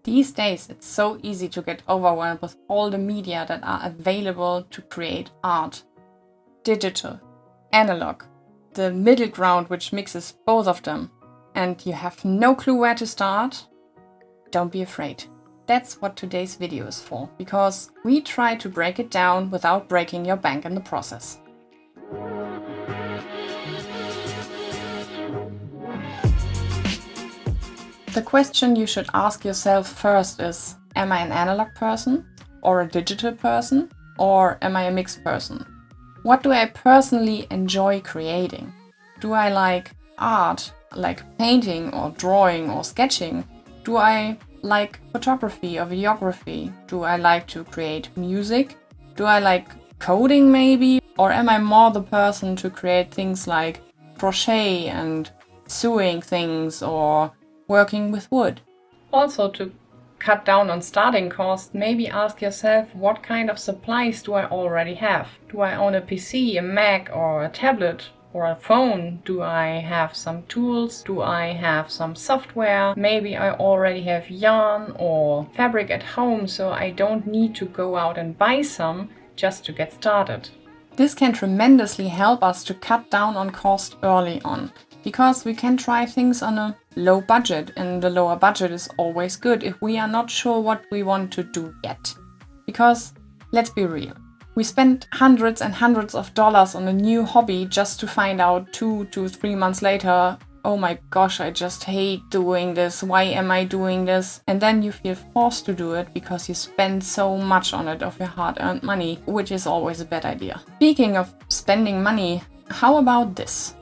These days, it's so easy to get overwhelmed with all the media that are available to create art. Digital, analog, the middle ground which mixes both of them, and you have no clue where to start? Don't be afraid. That's what today's video is for, because we try to break it down without breaking your bank in the process. The question you should ask yourself first is, am I an analog person or a digital person, or am I a mixed person? What do I personally enjoy creating? Do I like art, like painting or drawing or sketching? Do I like photography or videography? Do I like to create music? Do I like coding maybe? Or am I more the person to create things like crochet and sewing things or working with wood? Also, to cut down on starting costs, maybe ask yourself, what kind of supplies do I already have? Do I own a PC, a Mac or a tablet or a phone? Do I have some tools? Do I have some software? Maybe I already have yarn or fabric at home, so I don't need to go out and buy some just to get started. This can tremendously help us to cut down on cost early on, because we can try things on a low budget, and the lower budget is always good if we are not sure what we want to do yet. Because, let's be real, we spend hundreds and hundreds of dollars on a new hobby just to find out 2 to 3 months later, oh my gosh, I just hate doing this, why am I doing this? And then you feel forced to do it because you spend so much on it of your hard-earned money, which is always a bad idea. Speaking of spending money, how about this?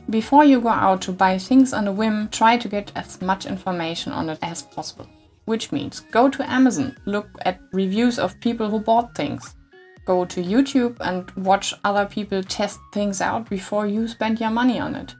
Before you go out to buy things on a whim, try to get as much information on it as possible. Which means go to Amazon, look at reviews of people who bought things. Go to YouTube and watch other people test things out before you spend your money on it.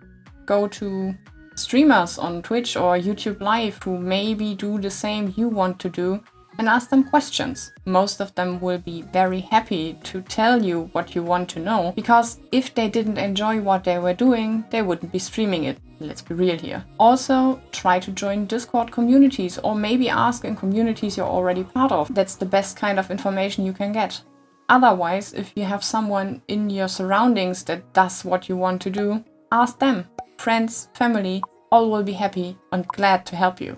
Go to streamers on Twitch or YouTube Live who maybe do the same you want to do and ask them questions. Most of them will be very happy to tell you what you want to know, because if they didn't enjoy what they were doing, they wouldn't be streaming it. Let's be real here. Also, try to join Discord communities or maybe ask in communities you're already part of. That's the best kind of information you can get. Otherwise, if you have someone in your surroundings that does what you want to do, ask them. Friends, family, all will be happy and glad to help you.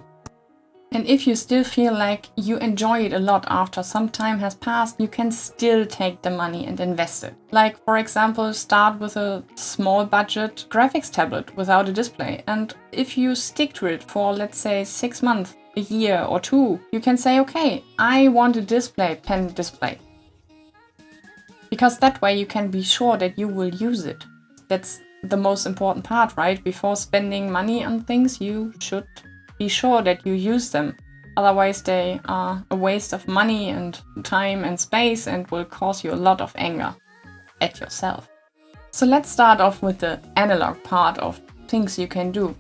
And if you still feel like you enjoy it a lot after some time has passed, you can still take the money and invest it. Like, for example, start with a small budget graphics tablet without a display. And if you stick to it for, let's say, 6 months, a year or 2, you can say, okay, I want a pen display. Because that way you can be sure that you will use it. That's the most important part, right? Before spending money on things, you should be sure that you use them. Otherwise, they are a waste of money and time and space and will cause you a lot of anger at yourself. So let's start off with the analog part of things you can do.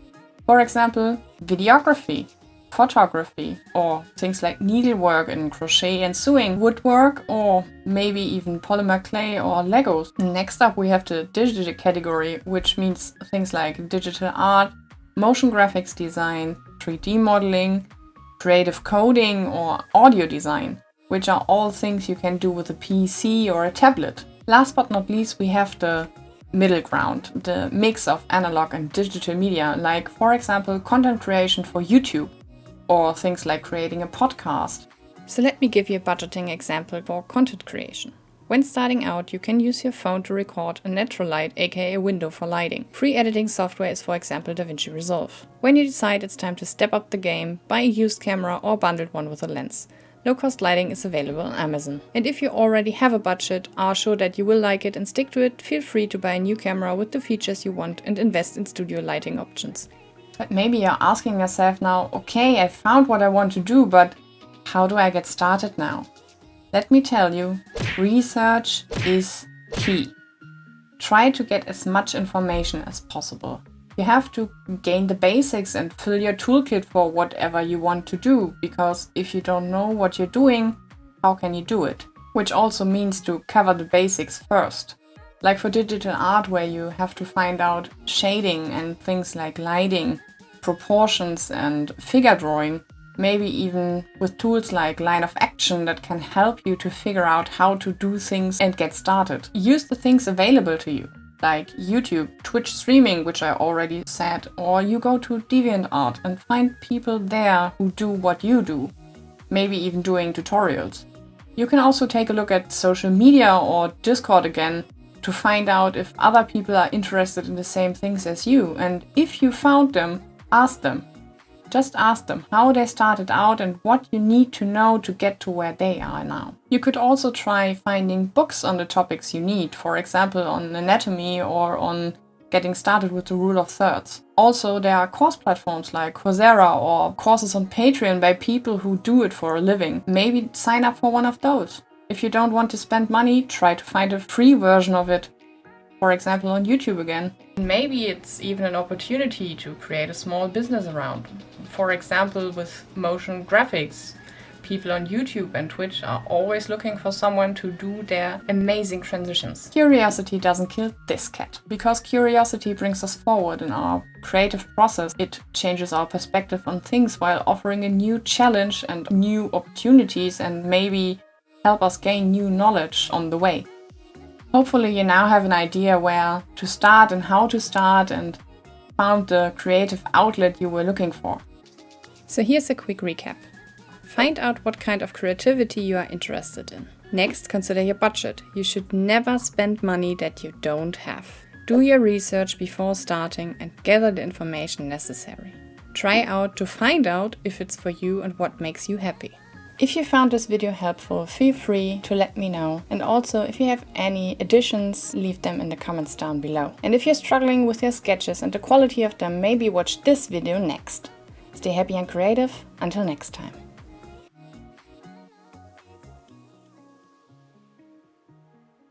For example, videography, photography, or things like needlework and crochet and sewing, woodwork, or maybe even polymer clay or Legos. Next up, we have the digital category, which means things like digital art, motion graphics design, 3D modeling, creative coding, or audio design, which are all things you can do with a PC or a tablet. Last but not least, we have the middle ground, the mix of analog and digital media, like, for example, content creation for YouTube, or things like creating a podcast. So let me give you a budgeting example for content creation. When starting out, you can use your phone to record a natural light, aka a window for lighting. Free editing software is, for example, DaVinci Resolve. When you decide it's time to step up the game, buy a used camera or bundled one with a lens. Low-cost lighting is available on Amazon. And if you already have a budget, are sure that you will like it and stick to it, feel free to buy a new camera with the features you want and invest in studio lighting options. But maybe you're asking yourself now, okay, I found what I want to do, but how do I get started now? Let me tell you, research is key. Try to get as much information as possible. You have to gain the basics and fill your toolkit for whatever you want to do, because if you don't know what you're doing, how can you do it? Which also means to cover the basics first. Like for digital art, where you have to find out shading and things like lighting, proportions and figure drawing, maybe even with tools like Line of Action that can help you to figure out how to do things and get started. Use the things available to you, like YouTube, Twitch streaming, which I already said, or you go to DeviantArt and find people there who do what you do, maybe even doing tutorials. You can also take a look at social media or Discord again to find out if other people are interested in the same things as you, and if you found them, ask them. Just ask them how they started out and what you need to know to get to where they are now. You could also try finding books on the topics you need, for example on anatomy or on getting started with the rule of thirds. Also, there are course platforms like Coursera or courses on Patreon by people who do it for a living. Maybe sign up for one of those. If you don't want to spend money, try to find a free version of it, for example on YouTube again. Maybe it's even an opportunity to create a small business around. For example, with motion graphics. People on YouTube and Twitch are always looking for someone to do their amazing transitions. Curiosity doesn't kill this cat, because curiosity brings us forward in our creative process. It changes our perspective on things while offering a new challenge and new opportunities, and maybe help us gain new knowledge on the way. Hopefully you now have an idea where to start and how to start, and found the creative outlet you were looking for. So here's a quick recap. Find out what kind of creativity you are interested in. Next, consider your budget. You should never spend money that you don't have. Do your research before starting and gather the information necessary. Try out to find out if it's for you and what makes you happy. If you found this video helpful, feel free to let me know. And also, if you have any additions, leave them in the comments down below. And if you're struggling with your sketches and the quality of them, maybe watch this video next. Stay happy and creative. Until next time.